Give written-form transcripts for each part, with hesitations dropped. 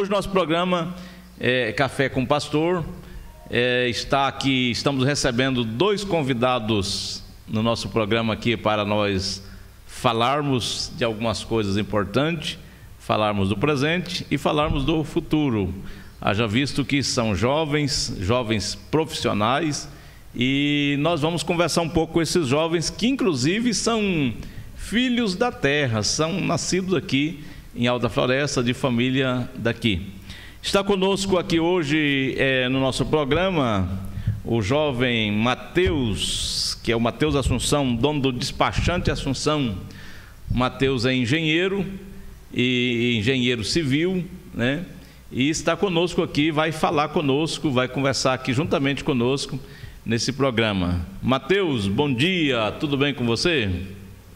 Hoje nosso programa é Café com Pastor. Estamos recebendo dois convidados no nosso programa aqui para nós falarmos de algumas coisas importantes, falarmos do presente e falarmos do futuro. Haja visto que são jovens profissionais, e nós vamos conversar um pouco com esses jovens que inclusive são filhos da terra, são nascidos aqui em Alta Floresta, de família daqui. Está conosco aqui hoje no nosso programa o jovem Mateus, que é o Mateus Assunção, dono do despachante Assunção. Mateus é engenheiro e engenheiro civil, né? E está conosco aqui, vai falar conosco, vai conversar aqui juntamente conosco nesse programa. Mateus, bom dia, tudo bem com você?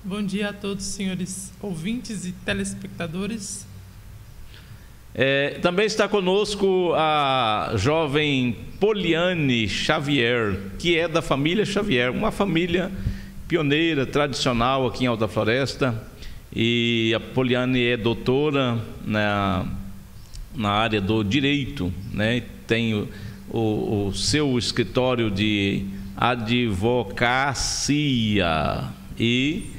Bom dia a todos, senhores ouvintes e telespectadores. Também está conosco a jovem Poliane Xavier, que é da família Xavier, uma família pioneira, tradicional aqui em Alta Floresta. E a Poliane é doutora na área do direito, né? Tem o seu escritório de advocacia e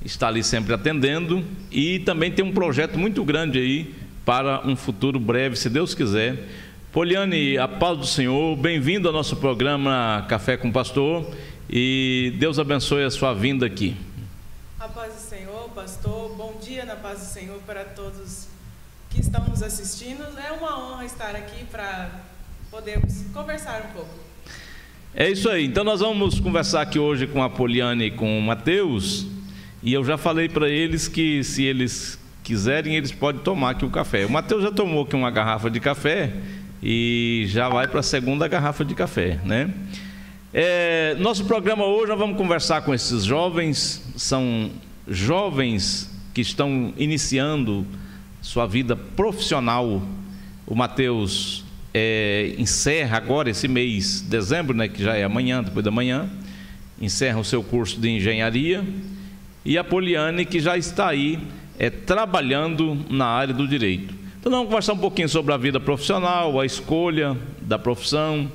está ali sempre atendendo, e também tem um projeto muito grande aí para um futuro breve, se Deus quiser. Poliane, a paz do Senhor, bem-vindo ao nosso programa Café com Pastor, e Deus abençoe a sua vinda aqui. A paz do Senhor, pastor, bom dia na paz do Senhor para todos que estão nos assistindo. É uma honra estar aqui para podermos conversar um pouco. É isso aí, então nós vamos conversar aqui hoje com a Poliane e com o Mateus, e eu já falei para eles que se eles quiserem, eles podem tomar aqui o café. O Mateus já tomou aqui uma garrafa de café e já vai para a segunda garrafa de café, né? Nosso programa hoje nós vamos conversar com esses jovens. São jovens que estão iniciando sua vida profissional. O Mateus encerra agora esse mês, dezembro, né, que já é amanhã, depois da manhã, encerra o seu curso de engenharia. E a Poliane, que já está aí trabalhando na área do direito. Então vamos conversar um pouquinho sobre a vida profissional, a escolha da profissão,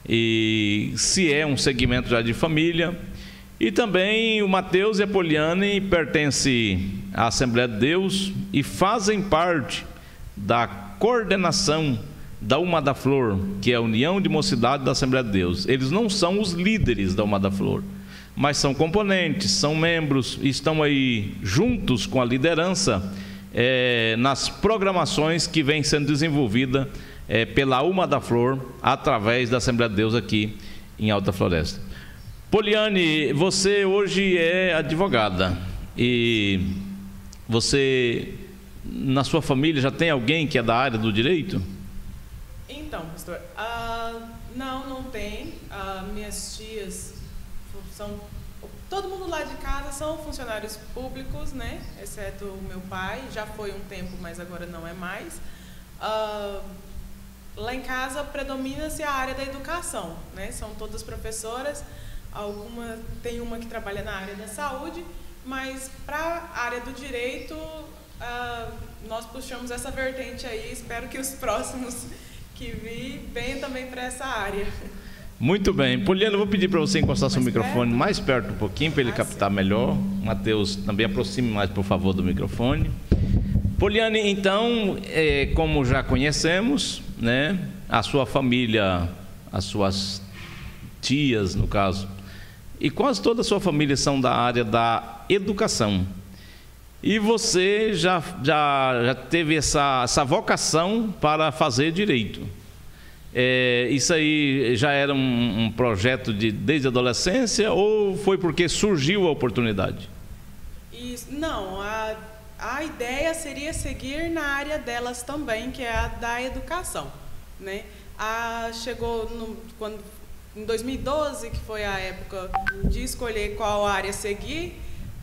e se é um segmento já de família. E também o Mateus e a Poliane pertencem à Assembleia de Deus e fazem parte da coordenação da Uma da Flor, que é a União de Mocidade da Assembleia de Deus. Eles não são os líderes da Uma da Flor, mas são componentes, são membros, e estão aí juntos com a liderança nas programações que vêm sendo desenvolvida pela Uma da Flor, através da Assembleia de Deus aqui em Alta Floresta. Poliane, você hoje é advogada, e você, na sua família, já tem alguém que é da área do direito? Então, pastor, não tem. Minhas tias todo mundo lá de casa são funcionários públicos, né? Exceto o meu pai, já foi um tempo, mas agora não é mais. Lá em casa predomina-se a área da educação, né? São todas professoras, tem uma que trabalha na área da saúde, mas para a área do direito, nós puxamos essa vertente aí. Espero que os próximos que venham também para essa área. Muito bem. Poliane, eu vou pedir para você encostar seu microfone mais perto um pouquinho, para ele captar melhor. Mateus, também aproxime mais, por favor, do microfone. Poliane, então, como já conhecemos, né, a sua família, as suas tias, no caso, e quase toda a sua família são da área da educação. E você já teve essa vocação para fazer direito. Isso aí já era um projeto desde a adolescência, ou foi porque surgiu a oportunidade? Não, a ideia seria seguir na área delas também, que é a da educação, né? Chegou em 2012, que foi a época de escolher qual área seguir.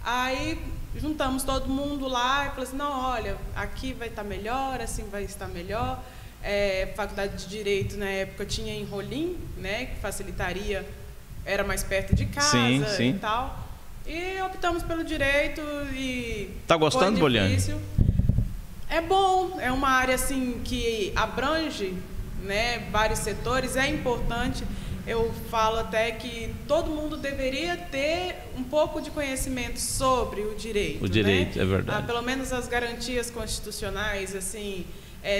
Aí juntamos todo mundo lá e falou assim: não, olha, aqui vai estar melhor, assim vai estar melhor. Faculdade de Direito na época tinha em Rolim, né, que facilitaria, era mais perto de casa. Sim. E tal. E optamos pelo direito. E tá gostando, Poliane? É bom, é uma área assim que abrange, né, vários setores, é importante. Eu falo até que todo mundo deveria ter um pouco de conhecimento sobre o direito. O direito, né? é verdade. Pelo menos as garantias constitucionais, assim,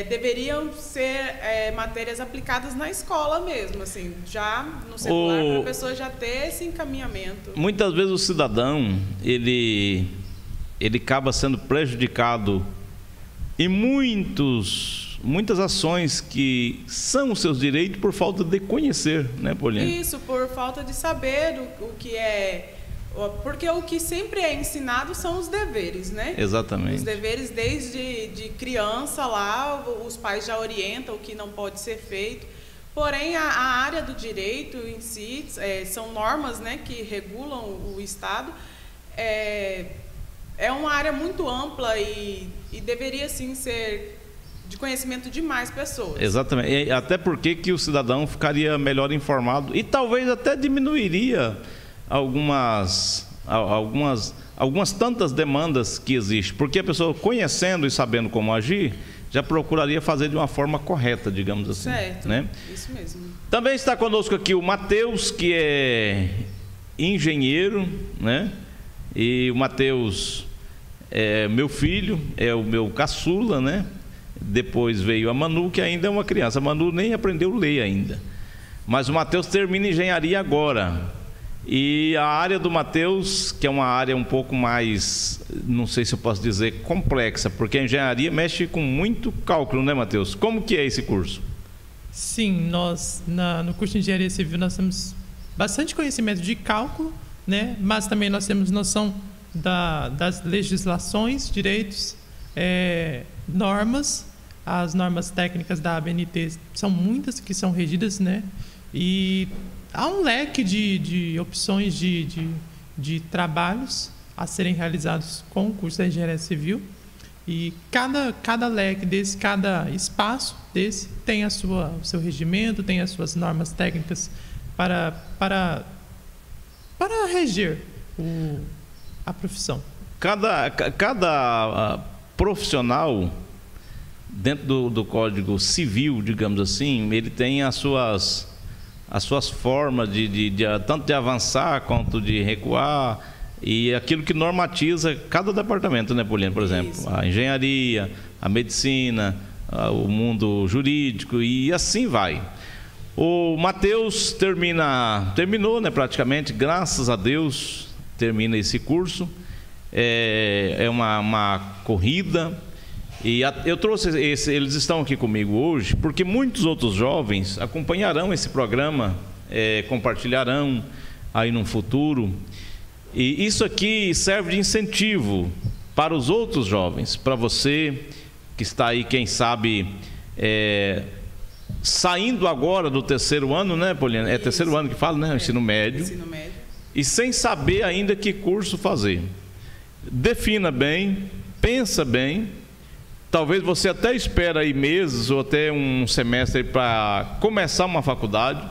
deveriam ser matérias aplicadas na escola mesmo, assim, já no celular, para a pessoa já ter esse encaminhamento. Muitas vezes o cidadão, ele acaba sendo prejudicado em muitas ações que são os seus direitos por falta de conhecer, né, Poliane? Isso, por falta de saber o que é... Porque o que sempre é ensinado são os deveres, né? Exatamente. Os deveres desde de criança lá, os pais já orientam o que não pode ser feito. Porém, a área do direito em si, são normas, né, que regulam o Estado, é uma área muito ampla e deveria, sim, ser de conhecimento de mais pessoas. Exatamente. E até porque que o cidadão ficaria melhor informado e talvez até diminuiria algumas tantas demandas que existem, porque a pessoa conhecendo e sabendo como agir, já procuraria fazer de uma forma correta, digamos assim. Certo, né? Isso mesmo. Também está conosco aqui o Matheus, que é engenheiro, né? E o Matheus é meu filho, é o meu caçula, né? Depois veio a Manu, que ainda é uma criança. A Manu nem aprendeu a ler ainda. Mas o Matheus termina engenharia agora. E a área do Matheus, que é uma área um pouco mais, não sei se eu posso dizer, complexa, porque a engenharia mexe com muito cálculo, né, Matheus? Como que é esse curso? Sim, nós no curso de Engenharia Civil nós temos bastante conhecimento de cálculo, né? Mas também nós temos noção das legislações, direitos, normas. As normas técnicas da ABNT são muitas que são regidas, né? E há um leque de opções de trabalhos a serem realizados com o curso da Engenharia Civil. E cada leque desse, cada espaço desse tem o seu regimento, tem as suas normas técnicas para reger a profissão. Cada profissional dentro do Código Civil, digamos assim, ele tem as suas formas tanto de avançar quanto de recuar, e aquilo que normatiza cada departamento, né, Poliane? Por exemplo, Isso. A engenharia, a medicina, o mundo jurídico, e assim vai. O Matheus terminou, né, praticamente, graças a Deus, termina esse curso. É uma corrida. E eu trouxe eles estão aqui comigo hoje porque muitos outros jovens acompanharão esse programa, compartilharão aí no futuro. E isso aqui serve de incentivo para os outros jovens, para você que está aí, quem sabe, saindo agora do terceiro ano, né, Poliane? É terceiro ano que fala, né? Ensino médio. Ensino médio. E sem saber ainda que curso fazer. Defina bem, pensa bem. Talvez você até espere aí meses ou até um semestre para começar uma faculdade,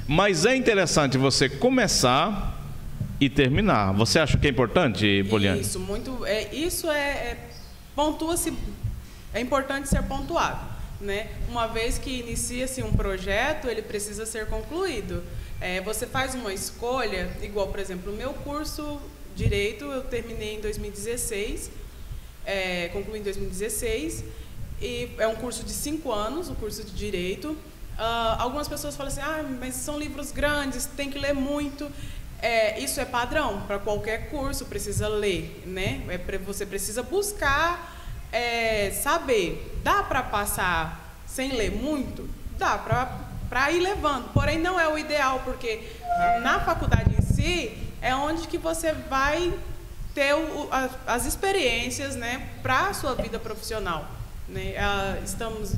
mas é interessante você começar e terminar. Você acha que é importante, Poliane? Isso, muito. Pontua-se. É importante ser pontuado, né? Uma vez que inicia-se um projeto, ele precisa ser concluído. Você faz uma escolha, igual, por exemplo, o meu curso Direito eu terminei em 2016. Concluí em 2016 e é um curso de 5 anos, o curso de Direito. Algumas pessoas falam assim, mas são livros grandes, tem que ler muito. Isso é padrão para qualquer curso, precisa ler, né? Você precisa buscar saber. Dá para passar sem ler muito? Dá para ir levando, porém não é o ideal, porque na faculdade em si é onde que você vai ter as experiências, né, para a sua vida profissional, né?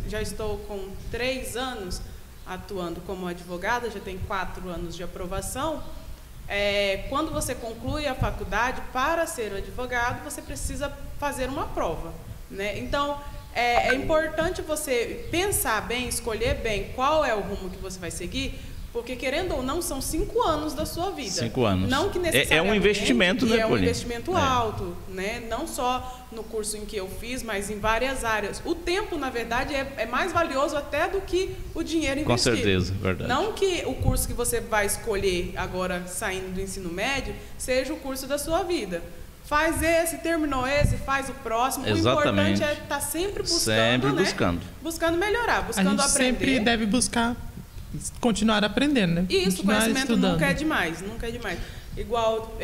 Já estou com 3 anos atuando como advogada, já tenho 4 anos de aprovação. Quando você conclui a faculdade, para ser advogado, você precisa fazer uma prova, né? Então, é importante você pensar bem, escolher bem qual é o rumo que você vai seguir, Porque, querendo ou não, são 5 anos da sua vida. 5 anos. Não que necessariamente, é um investimento, né, é um Paulinho? investimento alto, né? Não só no curso em que eu fiz, mas em várias áreas. O tempo, na verdade, é mais valioso até do que o dinheiro investido. Com certeza, verdade. Não que o curso que você vai escolher agora, saindo do ensino médio, seja o curso da sua vida. Faz esse, terminou esse, faz o próximo. Exatamente. O importante é estar sempre buscando, sempre né? buscando melhorar, buscando a gente aprender. sempre deve buscar continuar aprendendo, né? Isso, continuar conhecimento estudando. nunca é demais, nunca é demais. Igual,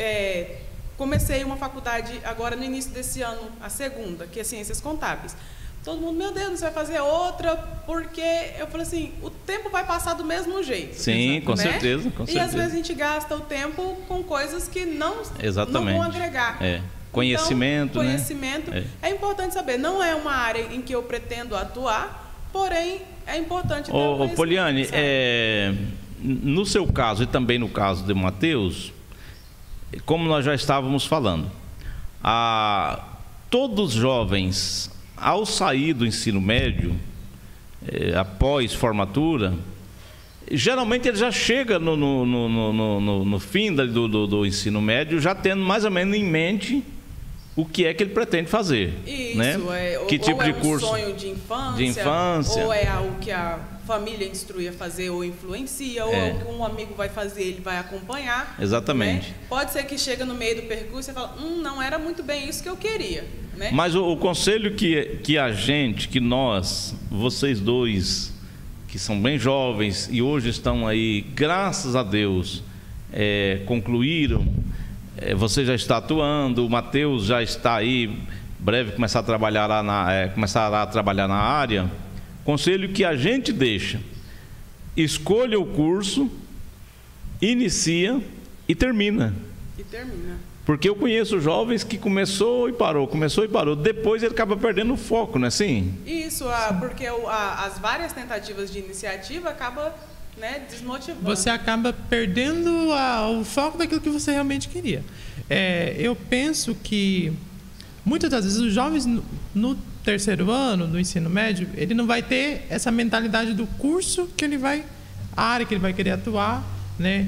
comecei uma faculdade agora no início desse ano, a segunda, que é Ciências Contábeis. Todo mundo, meu Deus, você vai fazer outra, porque eu falei assim, o tempo vai passar do mesmo jeito. Sim, com né? certeza, com E certeza. às vezes a gente gasta o tempo com coisas que não vão agregar. Conhecimento, então, conhecimento, né? É importante saber, não é uma área em que eu pretendo atuar, porém é importante ter um conhecimento. Poliane, no seu caso e também no caso de Matheus, como nós já estávamos falando, todos os jovens, ao sair do ensino médio, após formatura, geralmente ele já chega no fim do ensino médio, já tendo mais ou menos em mente o que é que ele pretende fazer. Isso, né? Que tipo de curso? Sonho de infância, ou é algo que a família instrui a fazer ou influencia, ou é o que um amigo vai fazer, ele vai acompanhar. Exatamente. Né? Pode ser que chega no meio do percurso e fala, não era muito bem isso que eu queria. Né? Mas o conselho que nós, vocês dois, que são bem jovens e hoje estão aí, graças a Deus, concluíram, você já está atuando, o Matheus já está aí, breve começar a trabalhar começará a trabalhar na área. Conselho que a gente deixa: escolha o curso, inicia e termina. Porque eu conheço jovens que começou e parou, depois ele acaba perdendo o foco, não é assim? Isso, porque as várias tentativas de iniciativa acabam, né, desmotivando. Você acaba perdendo o foco daquilo que você realmente queria. Eu penso que muitas das vezes os jovens no terceiro ano do ensino médio, ele não vai ter essa mentalidade do curso que ele vai, a área que ele vai querer atuar, né?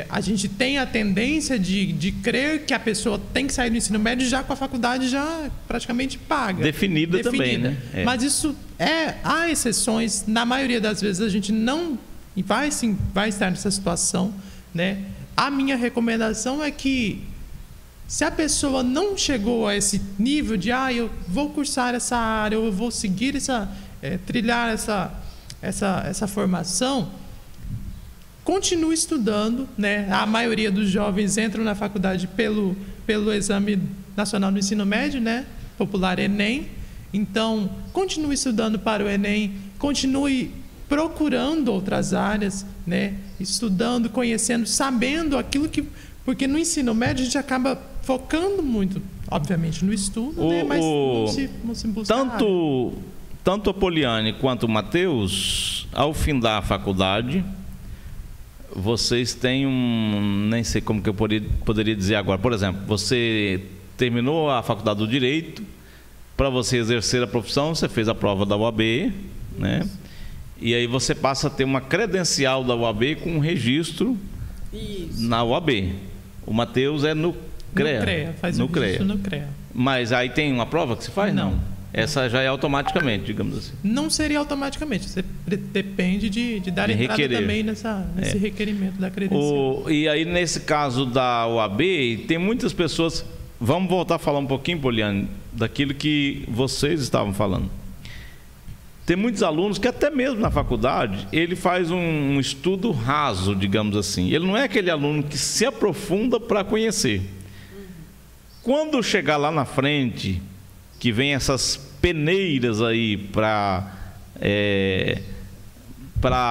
A gente tem a tendência de crer que a pessoa tem que sair do ensino médio já com a faculdade já praticamente paga. Definida também, né? Mas isso há exceções. Na maioria das vezes a gente não vai estar nessa situação, né? A minha recomendação é que, se a pessoa não chegou a esse nível de eu vou cursar essa área, eu vou seguir trilhar essa formação, continue estudando, né? A maioria dos jovens entram na faculdade pelo Exame Nacional do Ensino Médio, né? Popular Enem. Então, continue estudando para o Enem, continue procurando outras áreas, né? Estudando, conhecendo, sabendo aquilo que... Porque no ensino médio a gente acaba focando muito, obviamente, no estudo, né? Mas não se busca tanto a Poliane quanto o Matheus, ao findar a faculdade, vocês têm nem sei como que eu poderia dizer agora. Por exemplo, você terminou a faculdade do Direito, para você exercer a profissão, você fez a prova da UAB, né? E aí você passa a ter uma credencial da UAB com um registro na UAB. O Matheus é no CREA. Faz o registro no CREA. Mas aí tem uma prova que se faz? Não. Essa já é automaticamente, digamos assim. Não seria automaticamente. Você depende de dar entrada também nesse requerimento da credencial. E aí, nesse caso da UAB, tem muitas pessoas... Vamos voltar a falar um pouquinho, Poliane, daquilo que vocês estavam falando. Tem muitos alunos que até mesmo na faculdade, ele faz um estudo raso, digamos assim. Ele não é aquele aluno que se aprofunda para conhecer. Quando chegar lá na frente, que vem essas peneiras aí para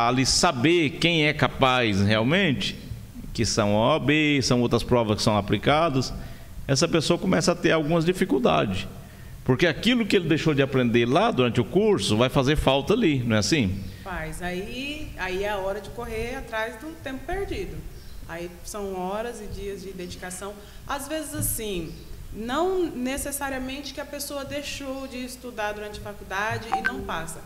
ali saber quem é capaz realmente, que são a OAB, são outras provas que são aplicadas, essa pessoa começa a ter algumas dificuldades. Porque aquilo que ele deixou de aprender lá durante o curso vai fazer falta ali, não é assim? Faz. Aí é a hora de correr atrás do tempo perdido. Aí são horas e dias de dedicação. Às vezes, assim, não necessariamente que a pessoa deixou de estudar durante a faculdade e não passa.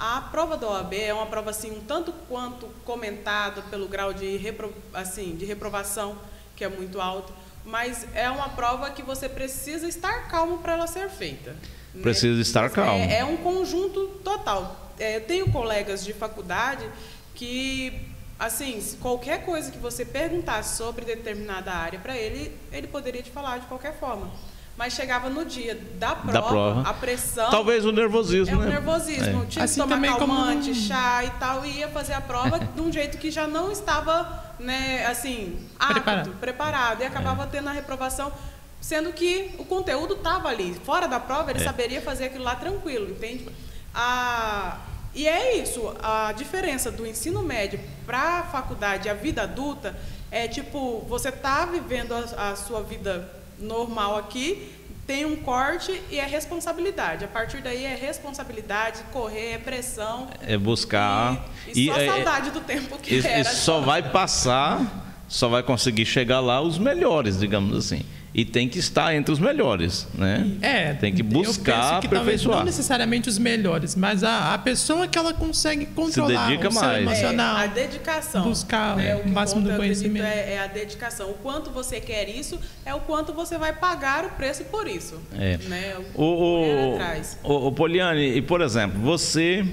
A prova da OAB é uma prova assim, um tanto quanto comentada pelo grau de reprovação, que é muito alto, mas é uma prova que você precisa estar calmo para ela ser feita. Precisa estar calmo. É um conjunto total. Eu tenho colegas de faculdade que, assim, qualquer coisa que você perguntasse sobre determinada área para ele, ele poderia te falar de qualquer forma. Mas chegava no dia da prova, a pressão... Talvez o nervosismo, né? O nervosismo. Tinha que tomar calmante, chá e tal, e ia fazer a prova de um jeito que já não estava, né, assim, apto, preparado. E acabava tendo a reprovação, sendo que o conteúdo estava ali. Fora da prova, ele saberia fazer aquilo lá tranquilo, entende? E é isso, a diferença do ensino médio para a faculdade, a vida adulta, é tipo, você está vivendo a sua vida normal aqui, tem um corte e é responsabilidade. A partir daí é responsabilidade, correr, é pressão. É buscar. E só saudade do tempo que era. E só vai passar, só vai conseguir chegar lá os melhores, digamos assim. E tem que estar entre os melhores, né? Tem que buscar aperfeiçoar. Não necessariamente os melhores, mas a pessoa que ela consegue controlar, se dedica o seu mais. emocional, a dedicação. Buscar o máximo do conhecimento. É a dedicação. O quanto você quer isso, é o quanto você vai pagar o preço por isso. Né? O Poliane, e por exemplo, você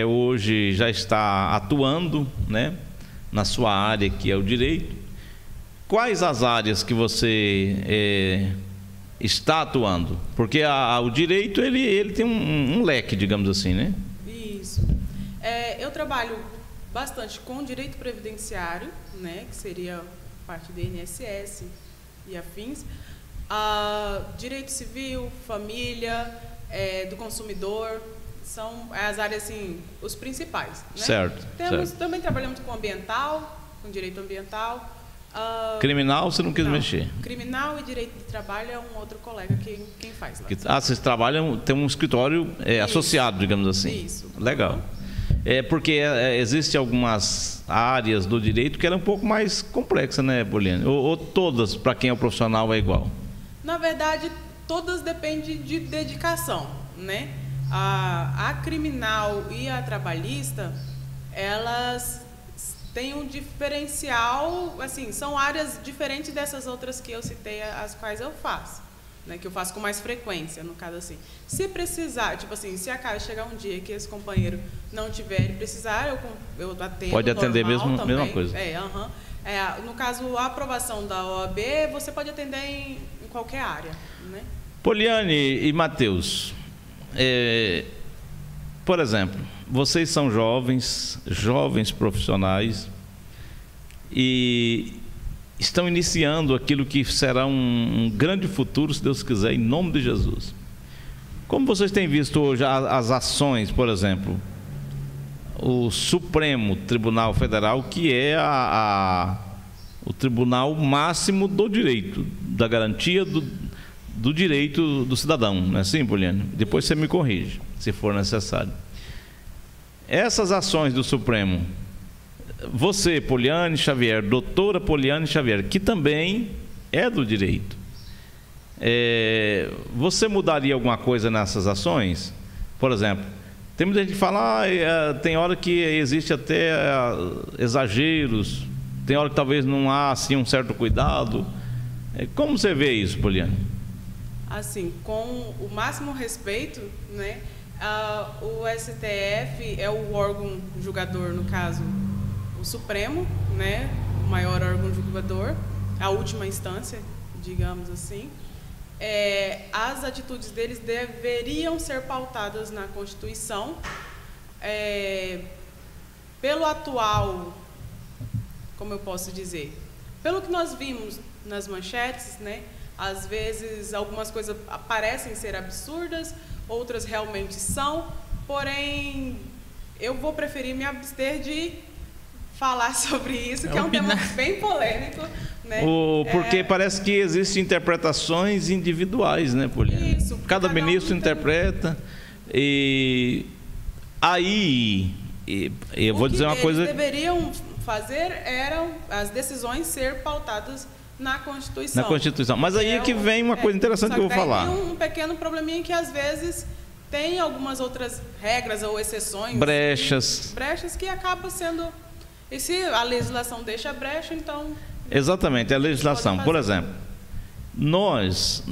hoje já está atuando, né, na sua área, que é o direito. Quais as áreas que você está atuando? Porque o direito ele tem um leque, digamos assim, né? Isso. Eu trabalho bastante com direito previdenciário, né, que seria parte do INSS e afins. Direito civil, família, do consumidor, são as áreas, assim, os principais. Né? Certo. Também trabalhamos com ambiental, com direito ambiental. Criminal você não quis mexer? Criminal e direito de trabalho é um outro colega quem faz lá. Vocês trabalham, tem um escritório associado, digamos assim. Isso. Legal. Porque existem algumas áreas do direito que eram um pouco mais complexas, né, Poliane? Ou todas, para quem é o profissional, é igual? Na verdade, todas dependem de dedicação, né? A criminal e a trabalhista, elas tem um diferencial, assim, são áreas diferentes dessas outras que eu citei, as quais eu faço, né, que eu faço com mais frequência, no caso assim. Se precisar, tipo assim, se acaso chegar um dia que esse companheiro não tiver e precisar, eu atendo. Pode atender mesmo, também. Mesma coisa. No caso, a aprovação da OAB, você pode atender em qualquer área, né? Poliane e Matheus, por exemplo, vocês são jovens profissionais e estão iniciando aquilo que será um grande futuro, se Deus quiser, em nome de Jesus. Como vocês têm visto hoje as ações, por exemplo, o Supremo Tribunal Federal, que é o tribunal máximo do direito, da garantia do direito do cidadão, não é assim, Poliane? Depois você me corrige, se for necessário. Essas ações do Supremo, você, Poliane Xavier, doutora Poliane Xavier, que também é do direito, você mudaria alguma coisa nessas ações? Por exemplo, tem muita gente que fala, tem hora que existe até exageros, tem hora que talvez não há assim, um certo cuidado. Como você vê isso, Poliane? Assim, com o máximo respeito, né? O STF é o órgão julgador, no caso, o Supremo, né? O maior órgão julgador, a última instância, digamos assim. As atitudes deles deveriam ser pautadas na Constituição. Pelo atual, como eu posso dizer, pelo que nós vimos nas manchetes, né? Às vezes algumas coisas parecem ser absurdas, outras realmente são, porém eu vou preferir me abster de falar sobre isso, que é um tema bem polêmico, né? Porque parece que existem interpretações individuais, né, Poliane? Isso. Cada ministro interpreta e aí eu vou dizer uma coisa. O que eles deveriam fazer eram as decisões ser pautadas na Constituição. Na Constituição. Mas aí é que vem uma coisa interessante que eu vou falar. Tem um pequeno probleminha que às vezes tem algumas outras regras ou exceções. Brechas. Brechas que acabam sendo... E se a legislação deixa brecha, então... Exatamente, a legislação. Por exemplo, nós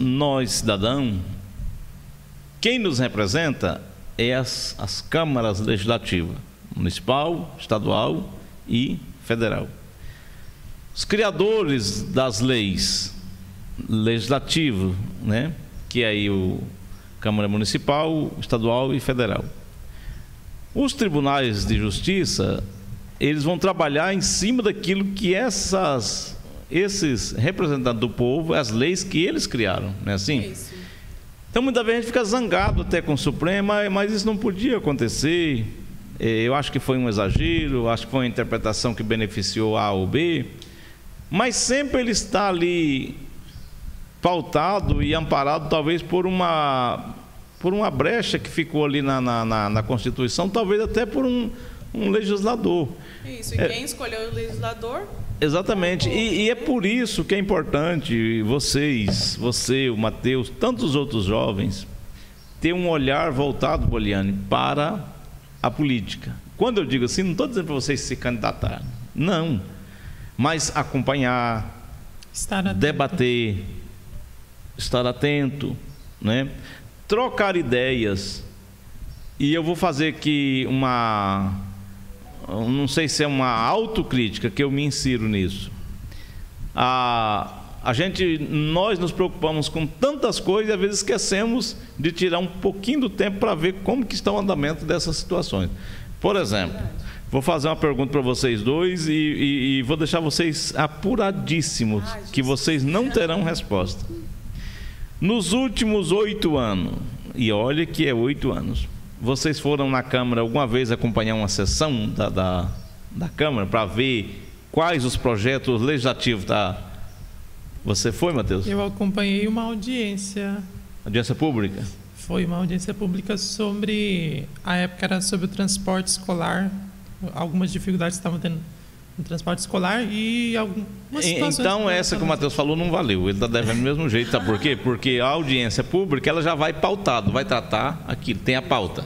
cidadãos, quem nos representa é as câmaras legislativas, municipal, estadual e federal. Os criadores das leis legislativas, né, que é aí o Câmara Municipal, Estadual e Federal. Os tribunais de justiça, eles vão trabalhar em cima daquilo que esses representantes do povo, as leis que eles criaram, não é assim? Isso. Então, muitas vezes a gente fica zangado até com o Supremo, mas isso não podia acontecer. Eu acho que foi um exagero, acho que foi uma interpretação que beneficiou A ou B, mas sempre ele está ali pautado e amparado, talvez por uma brecha que ficou ali na Constituição, talvez até por um legislador. Isso, e quem escolheu o legislador? Exatamente, e é por isso que é importante você, o Matheus, tantos outros jovens, ter um olhar voltado, Poliane, para a política. Quando eu digo assim, não estou dizendo para vocês se candidatarem, não, mas acompanhar, debater, estar atento, né? Trocar ideias. E eu vou fazer aqui não sei se é uma autocrítica que eu me insiro nisso. Nós nos preocupamos com tantas coisas e às vezes esquecemos de tirar um pouquinho do tempo para ver como que está o andamento dessas situações. Por exemplo, vou fazer uma pergunta para vocês dois e vou deixar vocês apuradíssimos, que vocês não terão resposta. Nos últimos 8 anos, e olha que é 8 anos, vocês foram na Câmara alguma vez acompanhar uma sessão da Câmara para ver quais os projetos legislativos da... Você foi, Matheus? Eu acompanhei uma audiência. Audiência pública? Foi uma audiência pública sobre... A época era sobre o transporte escolar. Algumas dificuldades que estavam tendo no transporte escolar e algumas situações... Então, essa que o Matheus falou não valeu. Ele está devendo do mesmo jeito. Sabe por quê? Porque a audiência pública ela já vai pautado, vai tratar aquilo, tem a pauta.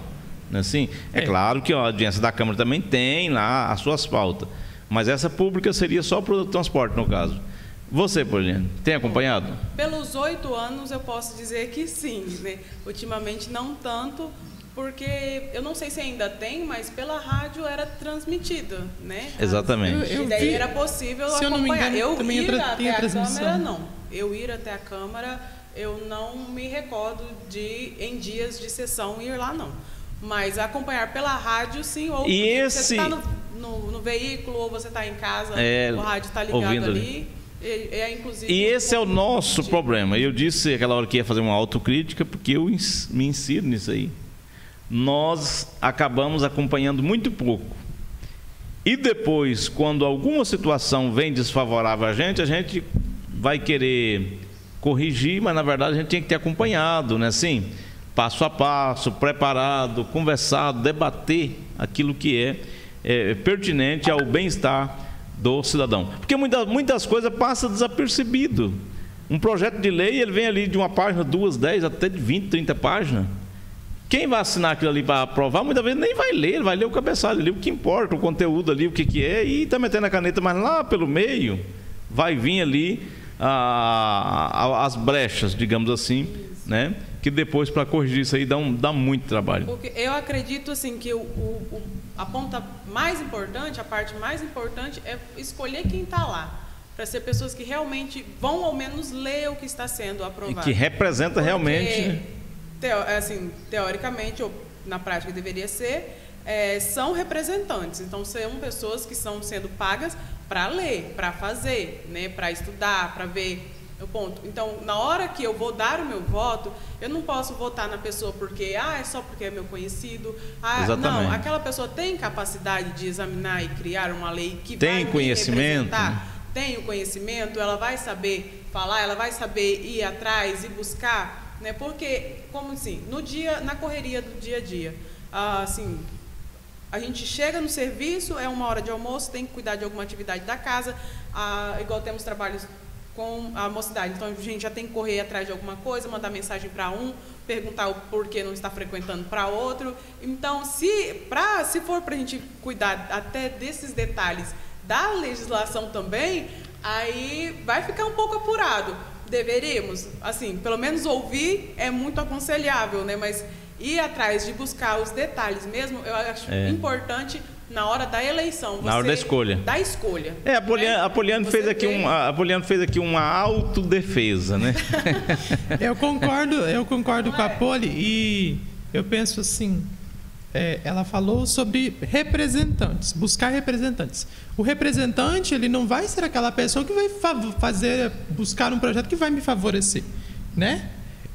Não é assim? É claro que a audiência da Câmara também tem lá as suas pautas. Mas essa pública seria só para o transporte, no caso. Você, Poliane, tem acompanhado? Pelos 8 anos eu posso dizer que sim, né? Ultimamente não tanto, porque eu não sei se ainda tem, mas pela rádio era transmitida, né? Exatamente. E daí era possível se acompanhar. Eu não me engano, ir até a transmissão. Câmara, não. Eu ir até a Câmara, eu não me recordo de, em dias de sessão, ir lá, não. Mas acompanhar pela rádio, sim, ou você está no veículo, ou você está em casa, o rádio está ligado ali. Inclusive, e esse é o nosso problema. Eu disse aquela hora que ia fazer uma autocrítica, porque eu me insiro nisso aí. Nós acabamos acompanhando muito pouco. E depois, quando alguma situação vem desfavorável a gente vai querer corrigir, mas na verdade a gente tinha que ter acompanhado, né? Assim, passo a passo, preparado, conversado, debater aquilo que é pertinente ao bem-estar do cidadão. Porque muitas coisas passam desapercebido. Um projeto de lei, ele vem ali de uma página, 2, 10, até de 20, 30 páginas. Quem vai assinar aquilo ali para aprovar, muitas vezes nem vai ler, ele vai ler o cabeçalho ali, o que importa, o conteúdo ali, o que é, e está metendo a caneta, mas lá pelo meio vai vir ali as brechas, digamos assim, né? Que depois para corrigir isso aí dá muito trabalho. Porque eu acredito assim que a ponta mais importante, a parte mais importante é escolher quem está lá, para ser pessoas que realmente vão ao menos ler o que está sendo aprovado. E que representa realmente... Teoricamente, ou na prática deveria ser, são representantes. Então, são pessoas que estão sendo pagas para ler, para fazer, né, para estudar, para ver o ponto. Então, na hora que eu vou dar o meu voto, eu não posso votar na pessoa porque, é só porque é meu conhecido. Não, aquela pessoa tem capacidade de examinar e criar uma lei que tem vai conhecimento. Tem o conhecimento, ela vai saber falar, ela vai saber ir atrás e buscar, né? Porque, como assim, na correria do dia a dia, assim, a gente chega no serviço, é 1 hora de almoço, tem que cuidar de alguma atividade da casa, igual temos trabalhos com a mocidade, então a gente já tem que correr atrás de alguma coisa, mandar mensagem para um, perguntar o porquê não está frequentando para outro. Então, se for para a gente cuidar até desses detalhes da legislação também, aí vai ficar um pouco apurado. Deveríamos, assim, pelo menos ouvir é muito aconselhável, né? Mas ir atrás de buscar os detalhes mesmo, eu acho importante na hora da eleição. Na hora da escolha. Da escolha. A Poliana fez aqui uma autodefesa, né? Eu concordo com a Poli e eu penso assim, ela falou sobre representantes, buscar representantes. O representante, ele não vai ser aquela pessoa que vai buscar um projeto que vai me favorecer, né?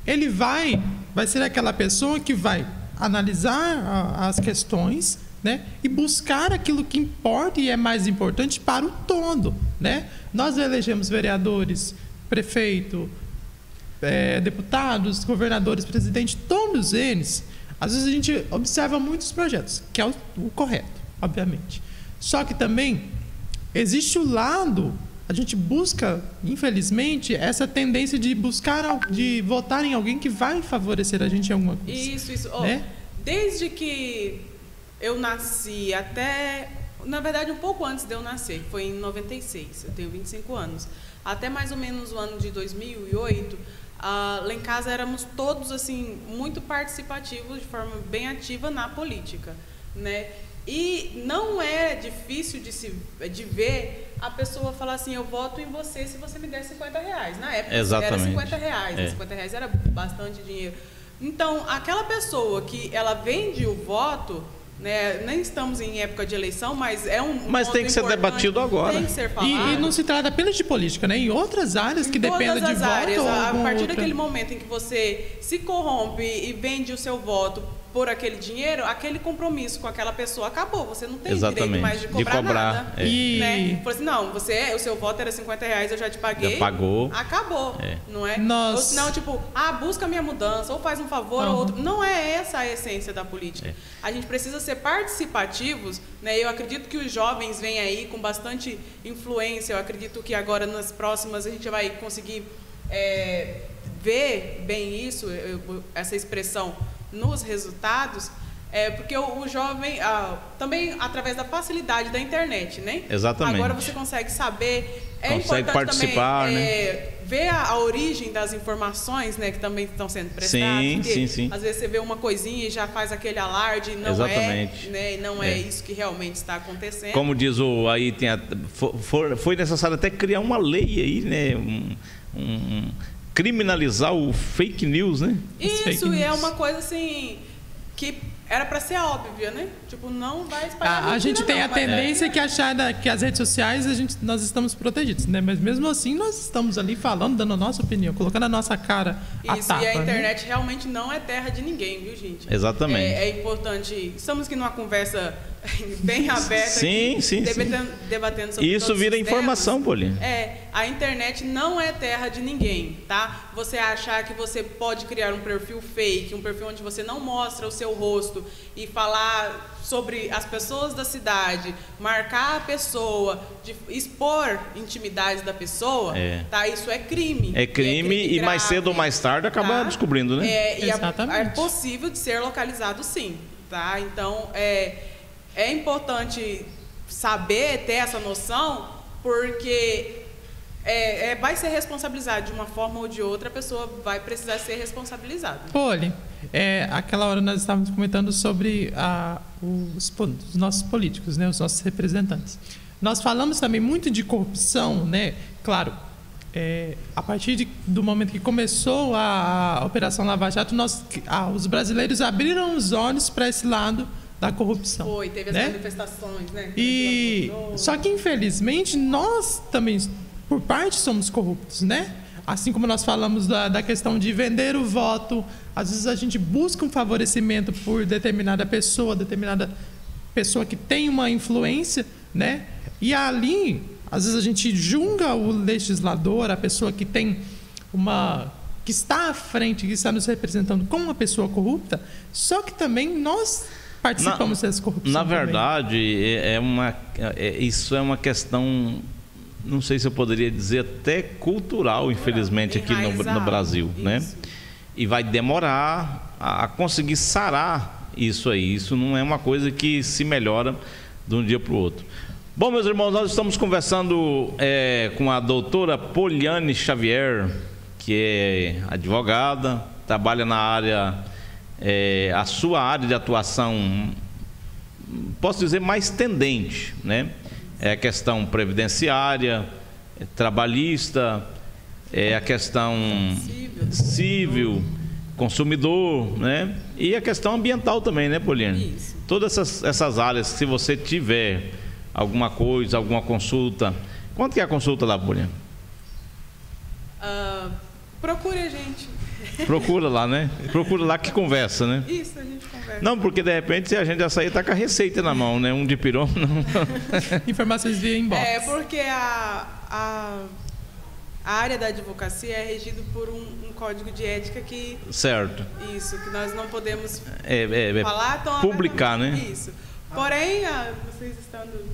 Ele vai ser aquela pessoa que vai analisar as questões, né, e buscar aquilo que importa e é mais importante para o todo, né? Nós elegemos vereadores, prefeito, deputados, governadores, presidente, todos eles. Às vezes a gente observa muitos projetos, que é o correto, obviamente. Só que também existe o lado, a gente busca, infelizmente, essa tendência de votar em alguém que vai favorecer a gente em alguma coisa. Isso. Né? Desde que eu nasci até, na verdade, um pouco antes de eu nascer, que foi em 96, eu tenho 25 anos, até mais ou menos o ano de 2008, lá em casa éramos todos assim muito participativos, de forma bem ativa na política, né? E não é difícil de ver a pessoa falar assim, eu voto em você se você me der R$50. Na época Exatamente. Era R$50, R$50 era bastante dinheiro. Então, aquela pessoa que ela vende o voto, né, nem estamos em época de eleição, mas é mas tem que ser debatido agora. Tem que ser falado. E não se trata apenas de política, né? Em outras áreas que dependem de voto. A partir daquele momento em que você se corrompe e vende o seu voto por aquele dinheiro, aquele compromisso com aquela pessoa acabou. Você não tem direito mais de cobrar nada. Né? Falou assim, não, o seu voto era R$50, eu já te paguei. Já pagou. Acabou. Não é? Ou senão, tipo, busca a minha mudança, ou faz um favor, ou outro. Não é essa a essência da política. A gente precisa ser participativos, né? Eu acredito que os jovens vêm aí com bastante influência. Eu acredito que agora, nas próximas, a gente vai conseguir ver bem isso, essa expressão nos resultados, porque o jovem, também através da facilidade da internet, né? Exatamente. Agora você consegue saber, consegue participar, também, né? ver a origem das informações, né, que também estão sendo prestadas. Sim. Às vezes você vê uma coisinha e já faz aquele alarde, não Exatamente. né? Não é isso que realmente está acontecendo. Como diz aí foi necessário até criar uma lei aí, né? Criminalizar o fake news, né? Isso, e é uma coisa assim que era para ser óbvia, né? Tipo, não vai espalhar mentira, a gente tem a tendência que achar que as redes sociais nós estamos protegidos, né? Mas mesmo assim nós estamos ali falando, dando a nossa opinião, colocando a nossa cara à tapa, e a internet, né? Realmente não é terra de ninguém, viu, gente? Exatamente. É importante. Estamos aqui numa conversa bem aberta, sim. Debatendo sobre isso vira informação, Poli. A internet não é terra de ninguém, tá? Você achar que você pode criar um perfil fake, um perfil onde você não mostra o seu rosto e falar sobre as pessoas da cidade, marcar a pessoa, expor intimidades da pessoa, tá? Isso é crime. É crime e mais cedo ou mais tarde acaba descobrindo, né? É possível de ser localizado, sim, tá? Então, é importante saber, ter essa noção, porque vai ser responsabilizado de uma forma ou de outra, a pessoa vai precisar ser responsabilizada. Poli, aquela hora nós estávamos comentando sobre os nossos políticos, né, os nossos representantes. Nós falamos também muito de corrupção, né? Claro, a partir do momento que começou a Operação Lava Jato, os brasileiros abriram os olhos para esse lado da corrupção. Teve as manifestações, né? Só que, infelizmente, nós também, por parte, somos corruptos, né? Assim como nós falamos da questão de vender o voto, às vezes a gente busca um favorecimento por determinada pessoa que tem uma influência, né? E ali, às vezes a gente julga o legislador, a pessoa que tem que está à frente, que está nos representando como uma pessoa corrupta, só que também nós participamos dessa corrupção. Na verdade, isso é uma questão, não sei se eu poderia dizer até cultural, infelizmente, aqui no Brasil, né? e vai demorar a conseguir sarar isso aí. Isso não é uma coisa que se melhora de um dia para o outro. Bom, meus irmãos, nós estamos conversando com a doutora Poliane Xavier, que é advogada, trabalha na área, a sua área de atuação, posso dizer, mais tendente, né? É a questão previdenciária, trabalhista, a questão civil, consumidor, né? E a questão ambiental também, né, Poliane? Isso. Todas essas áreas, se você tiver alguma coisa, alguma consulta. Quanto que é a consulta lá, Poliane? Procure a gente. Procura lá, né? Procura lá que conversa, né? Isso, a gente conversa. Não, porque de repente se a gente já sair, tá com a receita na mão, né? Um dipirona. Informações via inbox. Porque a área da advocacia é regida por um código de ética que... Certo. Isso, que nós não podemos falar, publicar, né? Isso. Porém, vocês estando...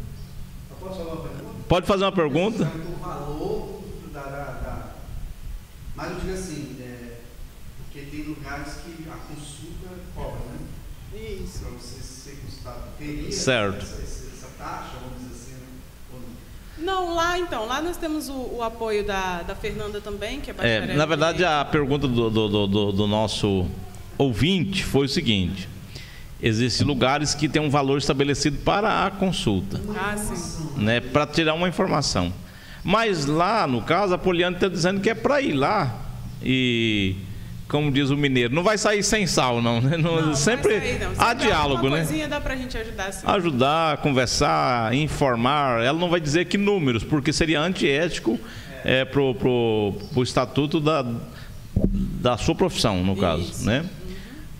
Posso fazer uma pergunta? Pode fazer uma pergunta? O valor Mas eu digo assim, porque tem lugares que a consulta cobra, né? Isso. Para você ser consultado, teria certo. Essa taxa, vamos dizer assim, né? Ou não? Lá nós temos o apoio da Fernanda também, que é bacharel. Na verdade, a pergunta do nosso ouvinte foi o seguinte: existem lugares que tem um valor estabelecido para a consulta, sim. né, para tirar uma informação. Mas lá, no caso, a Poliane está dizendo que é para ir lá e, como diz o mineiro, não vai sair sem sal, não, né? Não, sempre vai sair, não. há diálogo, né? Coisinha dá para a gente ajudar, sim. Ajudar, conversar, informar. Ela não vai dizer que números, porque seria antiético pro estatuto da sua profissão, no caso. Isso. Né?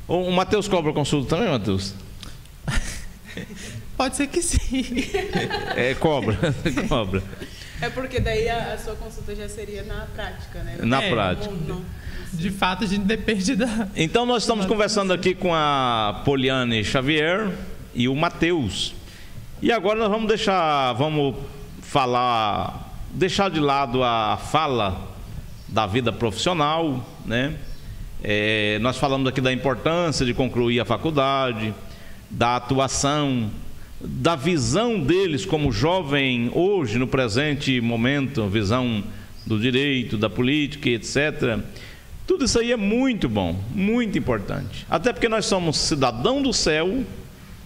O Matheus cobra consulta também, Matheus? Pode ser que sim. Cobra. Cobra. É porque daí a sua consulta já seria na prática, né? Na prática. De fato, a gente depende da... Então, nós estamos conversando aqui com a Poliane Xavier e o Matheus. E agora nós vamos deixar de lado a fala da vida profissional, né? Nós falamos aqui da importância de concluir a faculdade, da atuação, da visão deles como jovem hoje, no presente momento, visão do direito, da política, etc. Tudo isso aí é muito bom, muito importante. Até porque nós somos cidadão do céu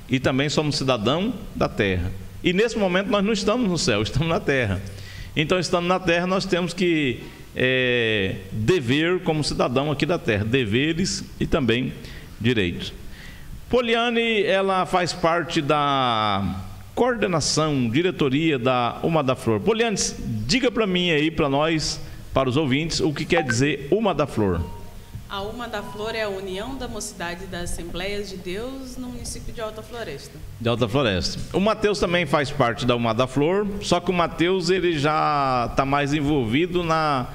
e também somos cidadão da terra. E nesse momento nós não estamos no céu, estamos na terra. Então, estando na terra, nós temos que dever como cidadão aqui da terra, deveres e também direitos. Poliane, ela faz parte da coordenação, diretoria da Uma da Flor. Poliane, diga para mim aí, para nós, para os ouvintes, o que quer dizer Uma da Flor. A Uma da Flor é a união da mocidade das Assembleias de Deus no município de Alta Floresta. De Alta Floresta. O Matheus também faz parte da Uma da Flor, só que o Matheus ele já está mais envolvido na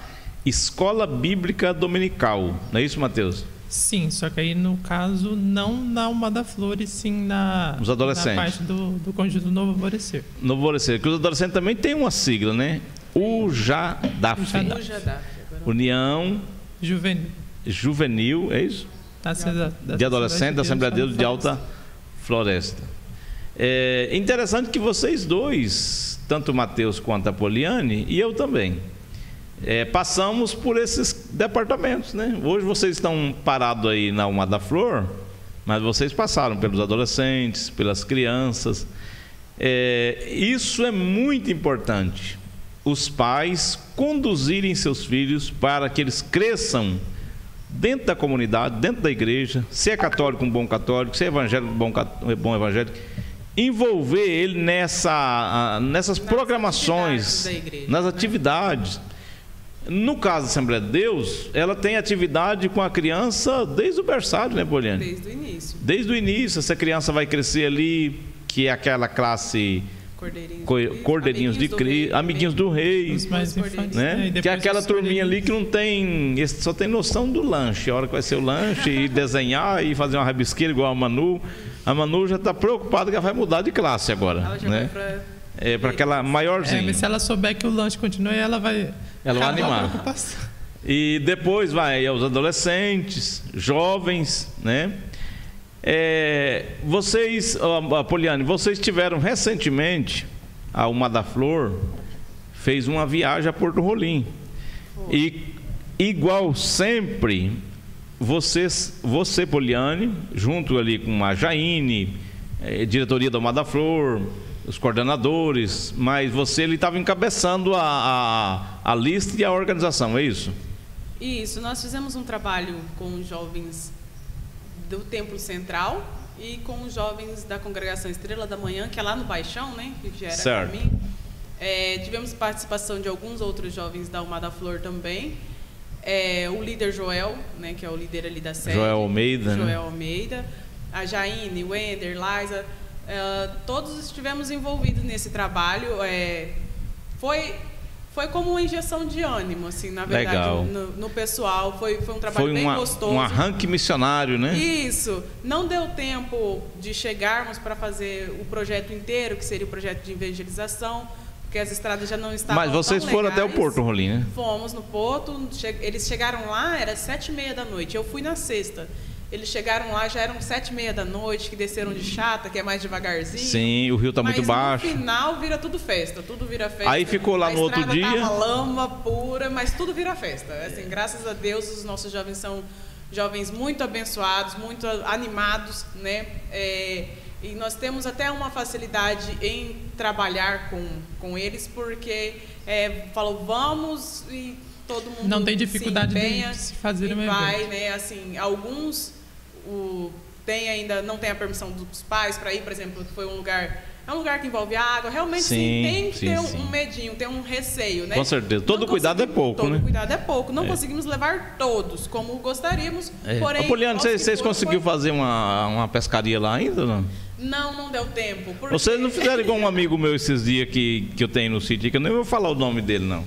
escola bíblica dominical. Não é isso, Matheus? Sim, só que aí no caso não na Uma da Flor, e sim os adolescentes. Na parte do conjunto Novo Alvorecer. Novo Alvorecer, que os adolescentes também têm uma sigla, né? UJADAF. União Juvenil, é isso? De Adolescentes da Assembleia de Deus de Alta Floresta. É interessante que vocês dois, tanto o Matheus quanto a Poliane, e eu também, passamos por esses departamentos, né? Hoje vocês estão parados aí na Uma da Flor, mas vocês passaram pelos adolescentes, pelas crianças. Isso é muito importante. Os pais conduzirem seus filhos para que eles cresçam dentro da comunidade, dentro da igreja. Se é católico, um bom católico. Se é evangélico, um bom evangélico. Envolver ele nessas programações, nas atividades. No caso da Assembleia de Deus, ela tem atividade com a criança desde o berçário, né, Poliane? Desde o início. Desde o início, essa criança vai crescer ali, que é aquela classe Cordeirinhos de Cristo, Amiguinhos do Rei, Os mais infantis, né? Que é aquela turminha ali que não tem, só tem noção do lanche, a hora que vai ser o lanche, e desenhar e fazer uma rabisqueira igual a Manu. A Manu já está preocupada que ela vai mudar de classe agora. Ela já né? vai para aquela maiorzinha. Mas se ela souber que o lanche continua, ela vai animar. E depois vai aos adolescentes, jovens, né? Vocês, Poliane, vocês tiveram recentemente, a Uma da Flor fez uma viagem a Porto Rolim. E igual sempre, você, Poliane, junto ali com a Jaine, diretoria da Uma da Flor, os coordenadores, mas você estava encabeçando a lista e a organização, é isso? Isso, nós fizemos um trabalho com os jovens do Templo Central e com os jovens da Congregação Estrela da Manhã, que é lá no Baixão, né, que já era para mim. Tivemos participação de alguns outros jovens da Uma da Flor também. O líder Joel, né, que é o líder ali da sede. Joel Almeida, Joel né? Almeida, a Jaine, Wender, Liza, todos estivemos envolvidos nesse trabalho. Foi como uma injeção de ânimo, assim, na verdade, no pessoal. Foi um trabalho bem gostoso. Um arranque missionário, né? Isso. Não deu tempo de chegarmos para fazer o projeto inteiro, que seria o projeto de evangelização, porque as estradas já não estavam Mas vocês foram até o Porto Rolim, né? Fomos no Porto. Eles chegaram lá, era 7h30 da noite. Eu fui na sexta. Eles chegaram lá, já eram 7h30 da noite, que desceram de chata, que é mais devagarzinho. Sim, o rio está muito baixo. No final vira tudo festa, tudo vira festa. Aí ficou lá no outro dia. Tava lama pura, mas tudo vira festa. Assim, graças a Deus, os nossos jovens são jovens muito abençoados, muito animados, né? E nós temos até uma facilidade em trabalhar com eles, porque falou, vamos, e todo mundo não tem dificuldade se empenha, de se fazer uma vai, né? Assim, alguns não tem a permissão dos pais para ir, por exemplo, que foi um lugar que envolve água, realmente tem que ter um medinho, tem um receio, né? Com certeza, todo cuidado é pouco, né? Todo cuidado é pouco, não conseguimos levar todos como gostaríamos, porém... Poliane, vocês conseguiram fazer uma pescaria lá ainda, não? Não deu tempo. Porque... Vocês não fizeram igual um amigo meu esses dias que eu tenho no sítio, que eu nem vou falar o nome dele, não.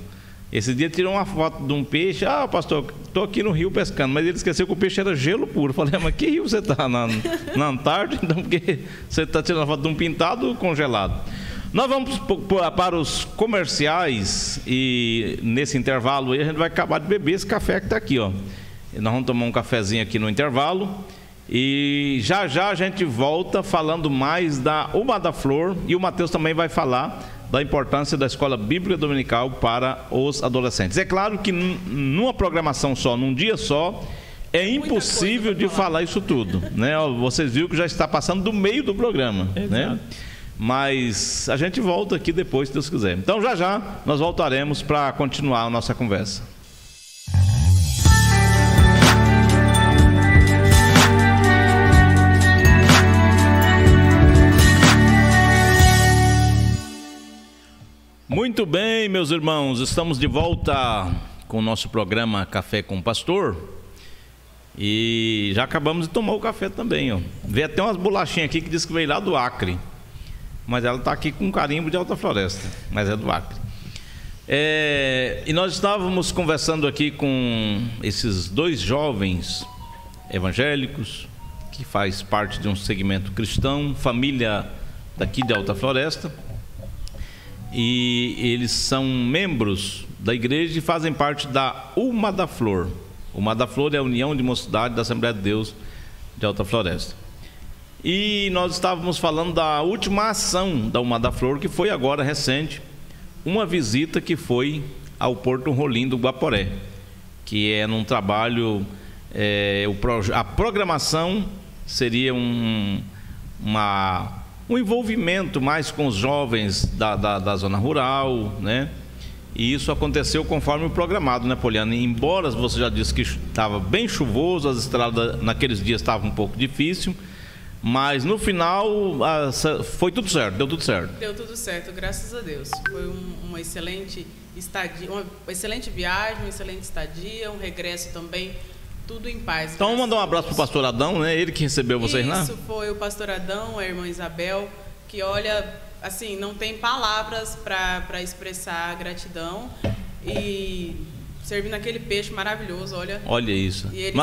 Esse dia tirou uma foto de um peixe. Pastor, estou aqui no rio pescando, mas ele esqueceu que o peixe era gelo puro. Eu falei, mas que rio você está? Na Antártida? Então, porque você está tirando a foto de um pintado congelado. Nós vamos para os comerciais e nesse intervalo aí a gente vai acabar de beber esse café que está aqui, ó. E nós vamos tomar um cafezinho aqui no intervalo e já a gente volta falando mais da Uma da Flor, e o Mateus também vai falar da importância da escola bíblica dominical para os adolescentes. É claro que numa programação só, num dia só, é impossível de falar isso tudo, né? Vocês viram que já está passando do meio do programa, né? Mas a gente volta aqui depois, se Deus quiser. Então já nós voltaremos para continuar a nossa conversa. Muito bem, meus irmãos, estamos de volta com o nosso programa Café com o Pastor. E já acabamos de tomar o café também, ó. Veio até umas bolachinhas aqui que diz que veio lá do Acre, mas ela está aqui com um carimbo de Alta Floresta, mas é do Acre. E nós estávamos conversando aqui com esses dois jovens evangélicos, que faz parte de um segmento cristão, família daqui de Alta Floresta. E eles são membros da igreja e fazem parte da Uma da Flor. Uma da Flor é a União de Mocidade da Assembleia de Deus de Alta Floresta. E nós estávamos falando da última ação da Uma da Flor, que foi agora recente, uma visita que foi ao Porto Rolim do Guaporé, que é num trabalho, a programação seria um envolvimento mais com os jovens da zona rural, né? E isso aconteceu conforme o programado, né, Poliane? Embora você já disse que estava bem chuvoso, as estradas naqueles dias estavam um pouco difícil, mas no final foi tudo certo, deu tudo certo. Deu tudo certo, graças a Deus. Foi uma excelente estadia, uma excelente viagem, uma excelente estadia, um regresso também, tudo em paz. Então vamos mandar um abraço para o pastor Adão, né? Ele que recebeu vocês lá? Isso, foi o pastor Adão, a irmã Isabel, que olha, assim, não tem palavras para expressar a gratidão, e servindo aquele peixe maravilhoso, olha. Olha isso. E ele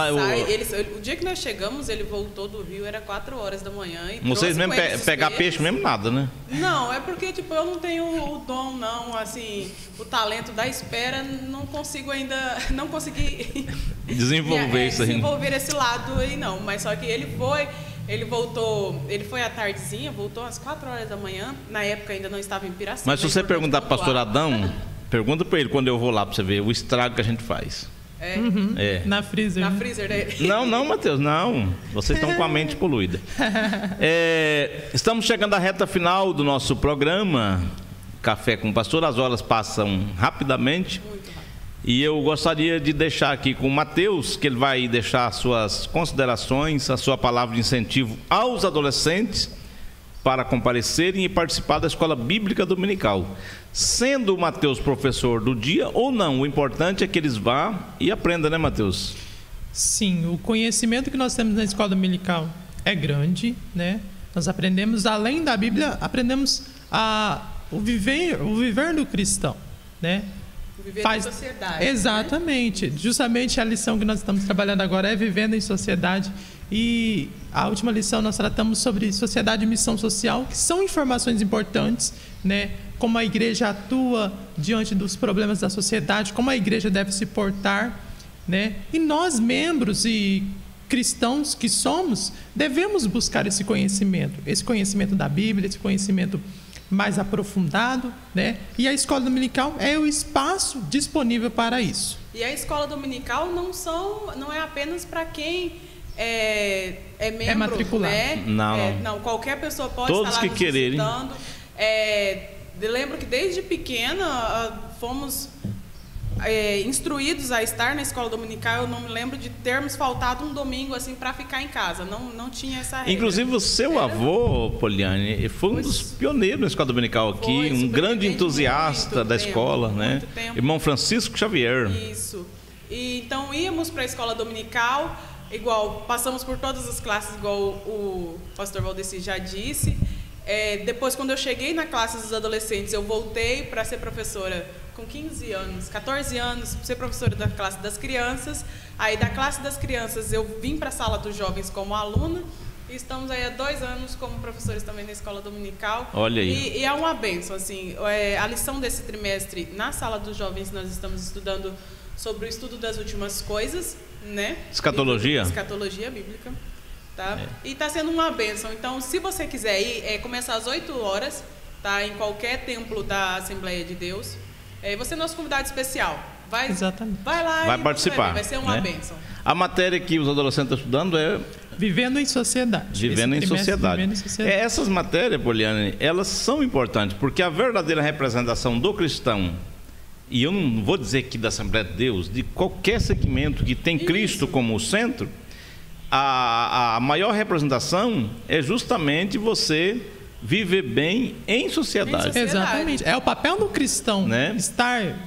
o dia que nós chegamos, ele voltou do Rio, era 4 horas da manhã. E vocês mesmo pegar peixe mesmo nada, né? Não, é porque tipo, eu não tenho o dom, não, assim, o talento da espera, não consigo ainda, não consegui desenvolver isso aí. Desenvolver esse lado aí, não. Mas só que ele voltou, ele foi à tardezinha, voltou às 4 horas da manhã, na época ainda não estava em Piracema. Mas se você perguntar para o pastor Adão, pergunta para ele quando eu vou lá para você ver o estrago que a gente faz. Na freezer. Na freezer dele. Não, Mateus, não. Vocês estão com a mente poluída. Estamos chegando à reta final do nosso programa Café com o Pastor. As horas passam rapidamente. Muito rápido. E eu gostaria de deixar aqui com o Mateus, que ele vai deixar suas considerações, a sua palavra de incentivo aos adolescentes para comparecerem e participar da escola bíblica dominical. Sendo o Mateus professor do dia ou não, o importante é que eles vá e aprendam, né, Mateus? Sim, o conhecimento que nós temos na escola dominical é grande, né? Nós aprendemos, além da Bíblia, aprendemos o viver do cristão, né? Viver em sociedade. Exatamente. Né? Justamente a lição que nós estamos trabalhando agora é vivendo em sociedade. E a última lição nós tratamos sobre sociedade e missão social, que são informações importantes, né? Como a igreja atua diante dos problemas da sociedade, como a igreja deve se portar, né? E nós, membros e cristãos que somos, devemos buscar esse conhecimento da Bíblia, esse conhecimento mais aprofundado, né? E a escola dominical é o espaço disponível para isso. E a escola dominical não é apenas para quem é membro, é matriculado. Né? Não, qualquer pessoa pode todos estar lá que quererem. Eu lembro que desde pequena fomos instruídos a estar na escola dominical. Eu não me lembro de termos faltado um domingo assim para ficar em casa. Não tinha essa regra. Inclusive o seu avô, Poliane, foi um dos pioneiros na escola dominical aqui, um grande entusiasta da escola, né? Irmão Francisco Xavier. Isso. E então íamos para a escola dominical, igual passamos por todas as classes, igual o pastor Valdeci já disse. Depois, quando eu cheguei na classe dos adolescentes, eu voltei para ser professora com 14 anos, ser professora da classe das crianças. Aí, da classe das crianças, eu vim para a sala dos jovens como aluna. E estamos aí há 2 anos como professores também na escola dominical. Olha aí. E é uma bênção, assim. A lição desse trimestre, na sala dos jovens, nós estamos estudando sobre o estudo das últimas coisas, né? Escatologia. Escatologia bíblica. Tá? E está sendo uma bênção. Então, se você quiser ir, começa às 8 horas, tá? Em qualquer templo da Assembleia de Deus. Você é nosso convidado especial. Exatamente. Vai lá vai participar. Vai ser uma bênção. A matéria que os adolescentes estão estudando é Vivendo em Sociedade. Vivendo em Sociedade. Essas matérias, Poliane, elas são importantes, porque a verdadeira representação do cristão, e eu não vou dizer que da Assembleia de Deus, de qualquer segmento que tem Cristo como o centro, a maior representação é justamente você viver bem em sociedade. Exatamente. É o papel do cristão, né? Estar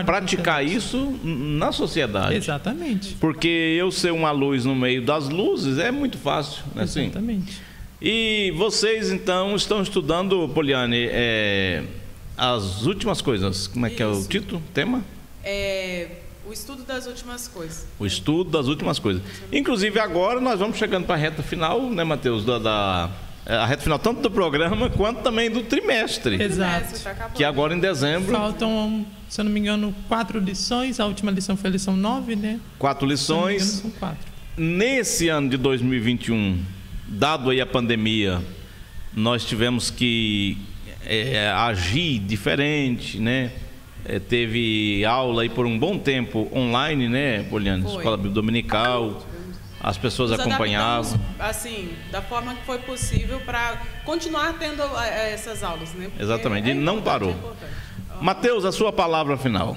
praticar isso na sociedade. Exatamente. Porque eu ser uma luz no meio das luzes é muito fácil, né? Exatamente. Assim? E vocês então estão estudando, Poliane, as últimas coisas. Como é que é o título, tema? O estudo das últimas coisas. O estudo das últimas coisas. Inclusive agora nós vamos chegando para a reta final, né, Mateus? A reta final tanto do programa quanto também do trimestre. Exato. Que agora em dezembro. Faltam, se eu não me engano, 4 lições. A última lição foi a lição 9, né? 4 lições. Se eu não me engano, são 4. Nesse ano de 2021, dado aí a pandemia, nós tivemos que agir diferente, né? Teve aula aí por um bom tempo online, né, Poliane? Escola dominical, as pessoas acompanhavam. Assim, da forma que foi possível para continuar tendo essas aulas, né? Porque exatamente, e não parou. Mateus, a sua palavra final.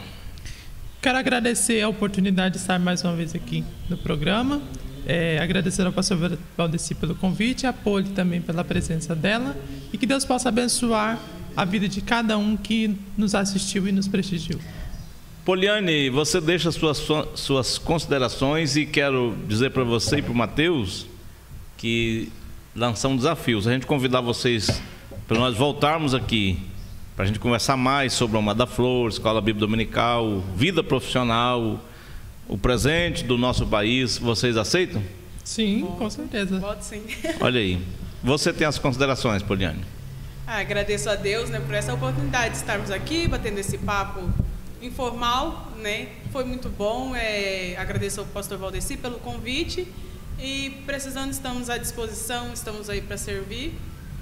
Quero agradecer a oportunidade de estar mais uma vez aqui no programa. Agradecer ao pastor Valdeci pelo convite, a Poli também pela presença dela, e que Deus possa abençoar a vida de cada um que nos assistiu e nos prestigiou. Poliane, você deixa suas considerações, e quero dizer para você e para o Mateus que lançar um desafio. Se a gente convidar vocês para nós voltarmos aqui para a gente conversar mais sobre a Almada da Flor, Escola Bíblica Dominical, vida profissional, o presente do nosso país. Vocês aceitam? Sim, com certeza. Pode sim. Olha aí. Você tem as considerações, Poliane? Agradeço a Deus, né, por essa oportunidade de estarmos aqui, batendo esse papo informal, né? Foi muito bom. Agradeço ao pastor Valdeci pelo convite e precisando, estamos à disposição, estamos aí para servir,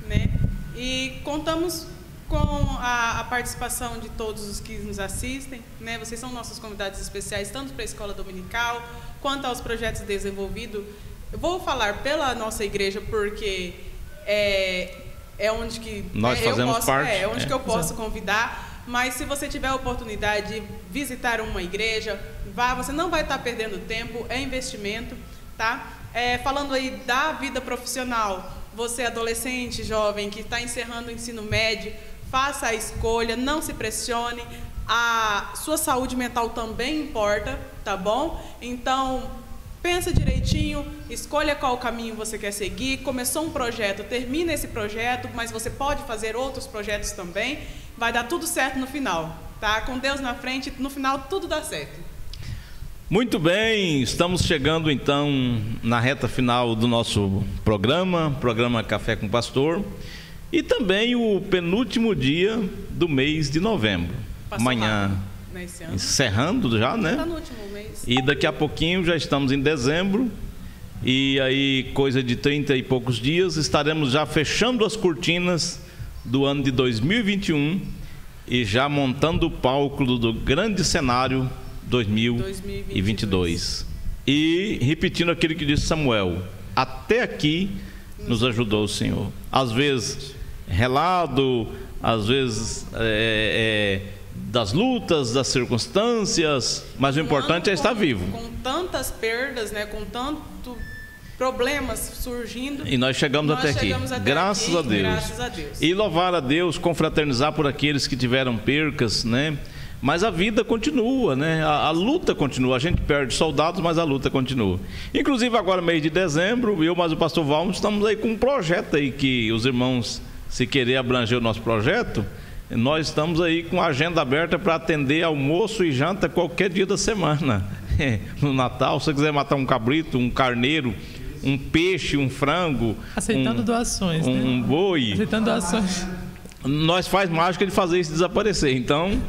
né? E contamos com a participação de todos os que nos assistem, né? Vocês são nossos convidados especiais, tanto para a Escola Dominical, quanto aos projetos desenvolvidos. Eu vou falar pela nossa igreja, porque é onde que nós fazemos parte. É onde que eu posso convidar. Mas se você tiver a oportunidade de visitar uma igreja, vá, você não vai estar perdendo tempo, é investimento, tá? Falando aí da vida profissional, você adolescente, jovem, que está encerrando o ensino médio, faça a escolha, não se pressione, a sua saúde mental também importa, tá bom? Então, pensa direitinho, escolha qual caminho você quer seguir. Começou um projeto, termina esse projeto, mas você pode fazer outros projetos também. Vai dar tudo certo no final, tá? Com Deus na frente, no final tudo dá certo. Muito bem, estamos chegando então na reta final do nosso programa Café com Pastor, e também o penúltimo dia do mês de novembro. Passou amanhã, rápido, encerrando já, né? Tá no último mês. E daqui a pouquinho já estamos em dezembro, e aí coisa de 30 e poucos dias estaremos já fechando as cortinas do ano de 2021 e já montando o palco do grande cenário 2022. E repetindo aquilo que disse Samuel: até aqui nos ajudou o Senhor. Às vezes relado, às vezes das lutas, das circunstâncias, mas o importante é estar vivo. Com tantas perdas, né? Com tanto problemas surgindo. E nós chegamos até aqui. Graças a Deus. Graças a Deus. E louvar a Deus, confraternizar por aqueles que tiveram percas, né? Mas a vida continua, né? A luta continua. A gente perde soldados, mas a luta continua. Inclusive agora, mês de dezembro, eu mais o pastor Valmos estamos aí com um projeto aí que os irmãos, se querer abranger o nosso projeto, nós estamos aí com a agenda aberta para atender almoço e janta qualquer dia da semana. No Natal, se você quiser matar um cabrito, um carneiro, um peixe, um frango, aceitando doações, um boi, aceitando doações, nós faz mágica de fazer isso desaparecer. Então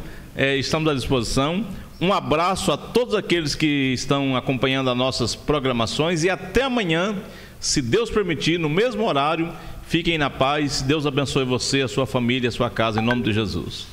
estamos à disposição. Um abraço a todos aqueles que estão acompanhando as nossas programações, e até amanhã, se Deus permitir, no mesmo horário. Fiquem na paz. Deus abençoe você, a sua família, a sua casa, em nome de Jesus.